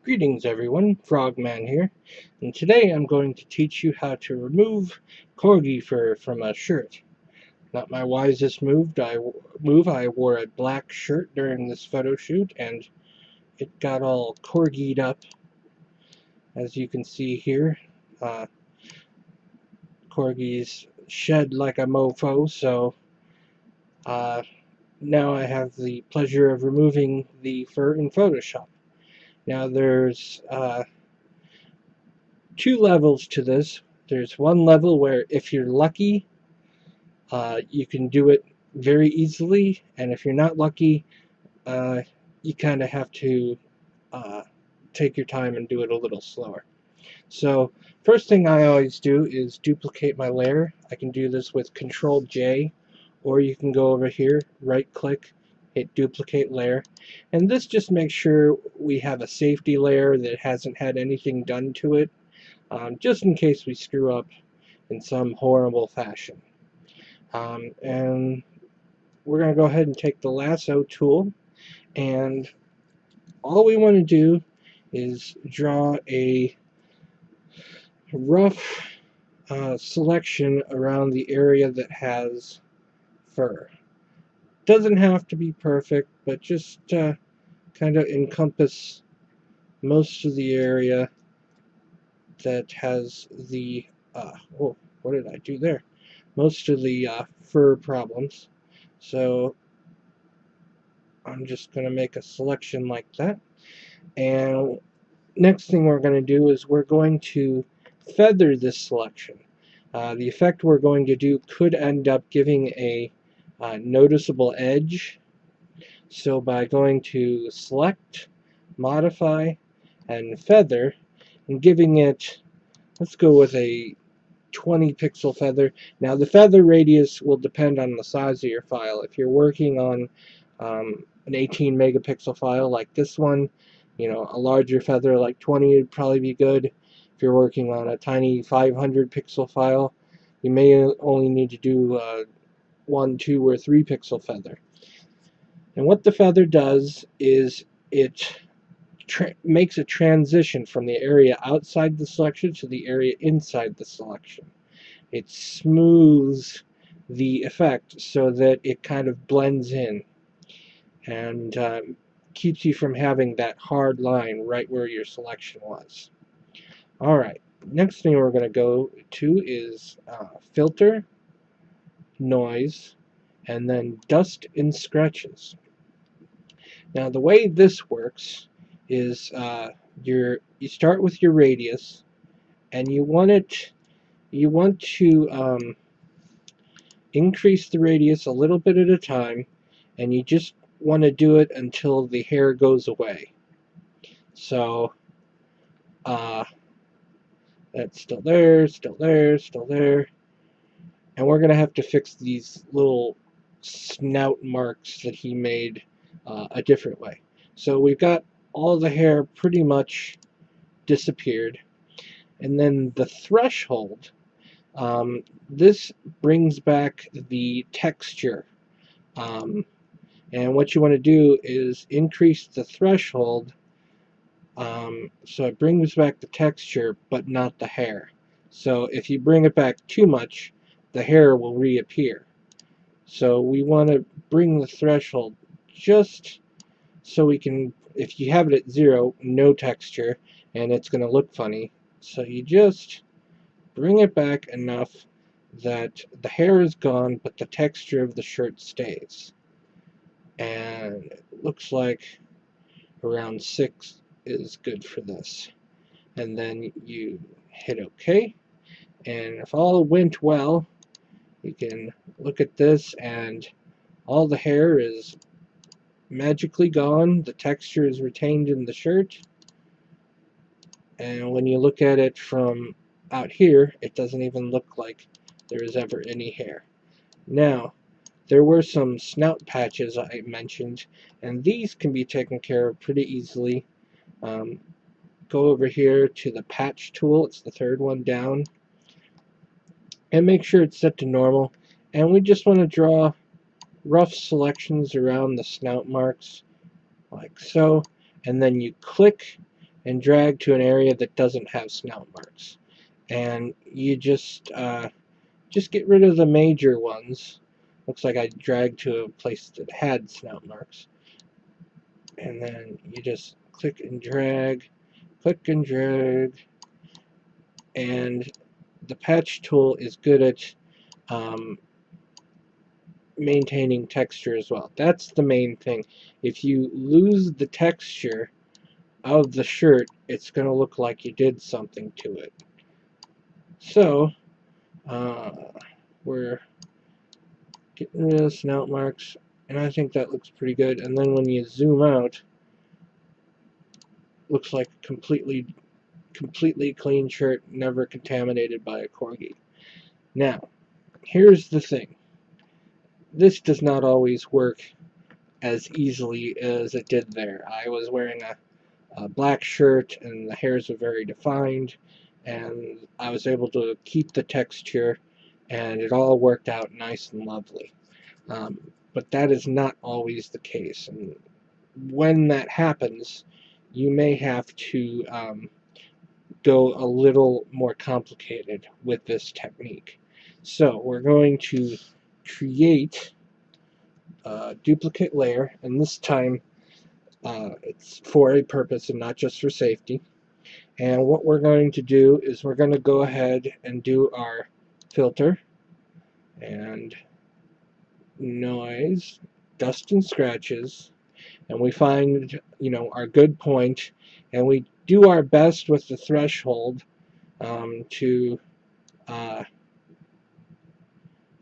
Greetings everyone, Frogman here, and today I'm going to teach you how to remove corgi fur from a shirt. Not my wisest move. I wore a black shirt during this photo shoot and it got all corgied up, as you can see here. Uh, Corgis shed like a mofo, so uh, now I have the pleasure of removing the fur in Photoshop. Now there's two levels to this. There's one level where if you're lucky, you can do it very easily, and if you're not lucky, you kind of have to uh, take your time and do it a little slower. So first thing I always do is duplicate my layer. I can do this with Control J, or you can go over here, right click, hit duplicate layer, and this just makes sure we have a safety layer that hasn't had anything done to it, just in case we screw up in some horrible fashion. And we're going to go ahead and take the lasso tool, and all we want to do is draw a rough selection around the area that has fur. Doesn't have to be perfect, but just kind of encompass most of the area that has the oh, what did I do there? Most of the fur problems. So I'm just going to make a selection like that. And next thing we're going to do is we're going to feather this selection. The effect we're going to do could end up giving a noticeable edge. So by going to select, modify, and feather, and giving it, let's go with a 20 pixel feather. Now the feather radius will depend on the size of your file. If you're working on an 18 megapixel file like this one, you know, a larger feather like 20 would probably be good. If you're working on a tiny 500 pixel file, you may only need to do 1, 2, or 3 pixel feather. And what the feather does is it makes a transition from the area outside the selection to the area inside the selection. It smooths the effect so that it kind of blends in and keeps you from having that hard line right where your selection was. Alright, next thing we're going to go to is filter, noise, and then dust and scratches. Now the way this works is you start with your radius, and you want to increase the radius a little bit at a time, and you just want to do it until the hair goes away. So that's still there, still there, still there, and we're gonna have to fix these little snout marks that he made a different way. So we've got all the hair pretty much disappeared, and then the threshold, this brings back the texture, and what you want to do is increase the threshold so it brings back the texture but not the hair. So if you bring it back too much, the hair will reappear. So we want to bring the threshold just so we can, if you have it at 0, no texture, and it's going to look funny. So you just bring it back enough that the hair is gone, but the texture of the shirt stays. And it looks like around 6 is good for this. And then you hit OK. And if all went well, you can look at this and all the hair is magically gone. The texture is retained in the shirt. And when you look at it from out here, it doesn't even look like there is ever any hair. Now, there were some snout patches I mentioned, and these can be taken care of pretty easily. Go over here to the patch tool, it's the third one down, and make sure it's set to normal. And we just want to draw rough selections around the snout marks, like so, and then you click and drag to an area that doesn't have snout marks. And you just get rid of the major ones. Looks like I dragged to a place that had snout marks. And then you just click and drag, and the patch tool is good at maintaining texture as well. That's the main thing. If you lose the texture of the shirt, it's going to look like you did something to it. So, we're getting rid of the snout marks, and I think that looks pretty good. And then when you zoom out, looks like a completely clean shirt, never contaminated by a corgi. Now, here's the thing. This does not always work as easily as it did there. I was wearing a black shirt and the hairs were very defined, and I was able to keep the texture, and it all worked out nice and lovely. But that is not always the case, and when that happens, you may have to go a little more complicated with this technique. So we're going to create a duplicate layer, and this time it's for a purpose and not just for safety. And what we're going to do is we're going to go ahead and do our filter and noise, dust and scratches, and we find, you know, our good point, and we do our best with the threshold to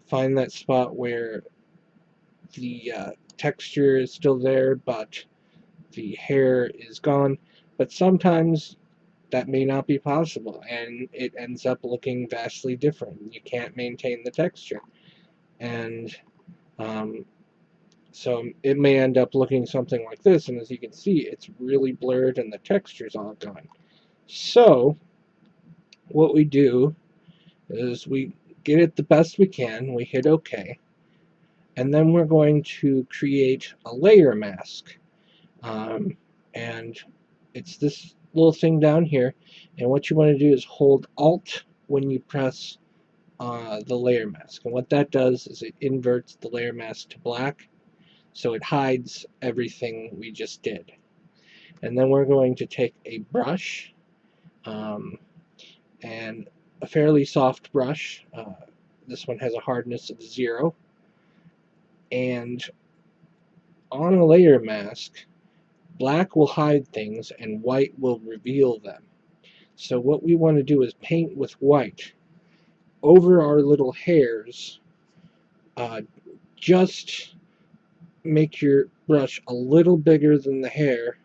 find that spot where the texture is still there but the hair is gone. But sometimes that may not be possible, and it ends up looking vastly different. You can't maintain the texture, and so it may end up looking something like this, and as you can see, it's really blurred and the texture's all gone. So what we do is we get it the best we can, we hit OK, and then we're going to create a layer mask. And it's this little thing down here, and what you want to do is hold Alt when you press the layer mask, and what that does is it inverts the layer mask to black, so it hides everything we just did. And then we're going to take a brush, and a fairly soft brush. This one has a hardness of 0, and on a layer mask, black will hide things and white will reveal them. So what we want to do is paint with white over our little hairs. Just make your brush a little bigger than the hair,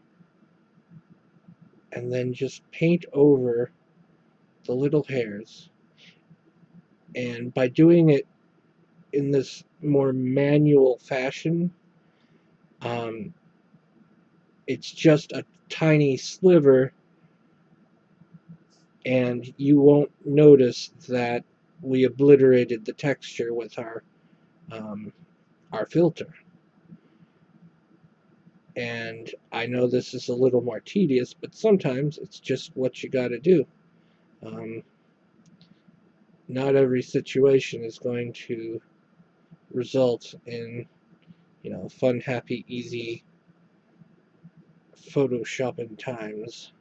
and then just paint over the little hairs. And by doing it in this more manual fashion, it's just a tiny sliver, and you won't notice that we obliterated the texture with our filter. And I know this is a little more tedious, but sometimes it's just what you got to do. Not every situation is going to result in, you know, fun, happy, easy photoshopping times.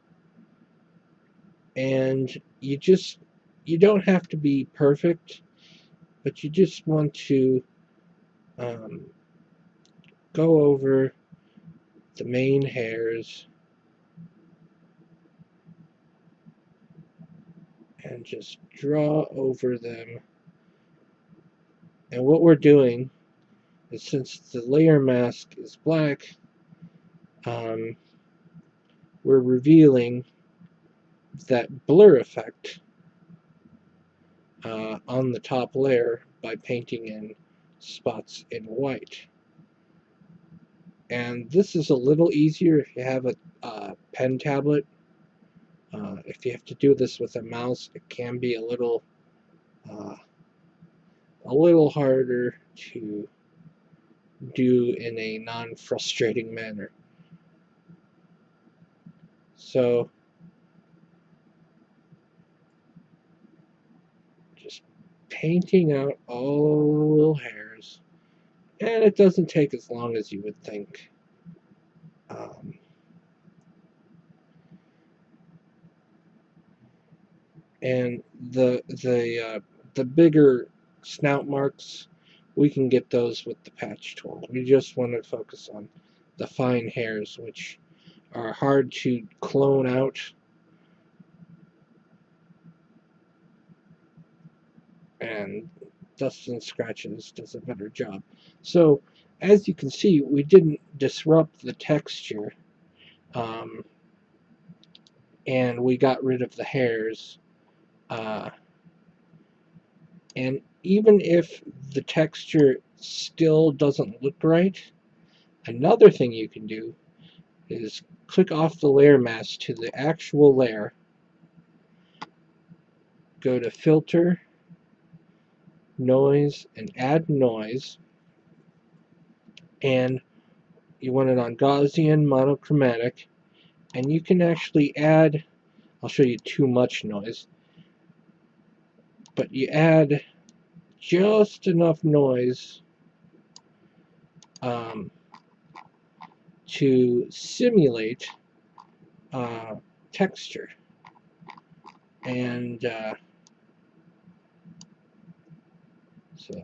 And you don't have to be perfect, but you just want to go over the main hairs and just draw over them. And what we're doing is, since the layer mask is black, we're revealing that blur effect on the top layer by painting in spots in white. And this is a little easier if you have a pen tablet. If you have to do this with a mouse, it can be a little harder to do in a non-frustrating manner. So painting out all the little hairs. And it doesn't take as long as you would think. And the bigger snout marks, we can get those with the patch tool. We just want to focus on the fine hairs, which are hard to clone out. And Dust and Scratches does a better job. So as you can see, we didn't disrupt the texture, and we got rid of the hairs. And even if the texture still doesn't look right, another thing you can do is click off the layer mask to the actual layer, go to Filter, Noise, and Add Noise, and you want it on Gaussian monochromatic, and you can actually add, I'll show you too much noise, but you add just enough noise to simulate texture. And so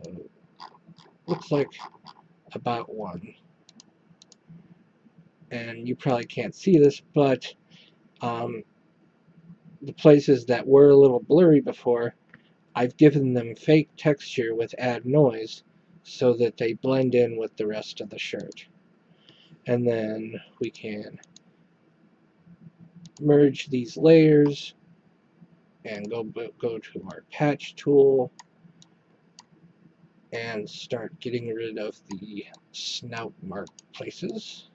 looks like about one. And you probably can't see this, but the places that were a little blurry before, I've given them fake texture with Add Noise so that they blend in with the rest of the shirt. And then we can merge these layers and go to our patch tool and start getting rid of the snout mark places.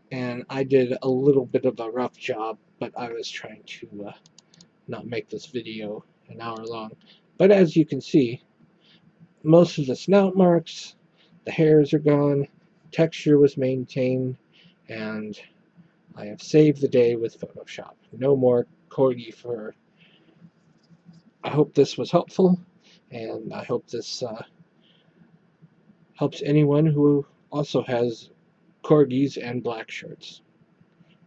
And I did a little bit of a rough job, but I was trying to not make this video an hour long. But as you can see, most of the snout marks, the hairs are gone, texture was maintained, and I have saved the day with Photoshop. No more corgi fur. I hope this was helpful, and I hope this helps anyone who also has corgis and black shirts.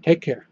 Take care.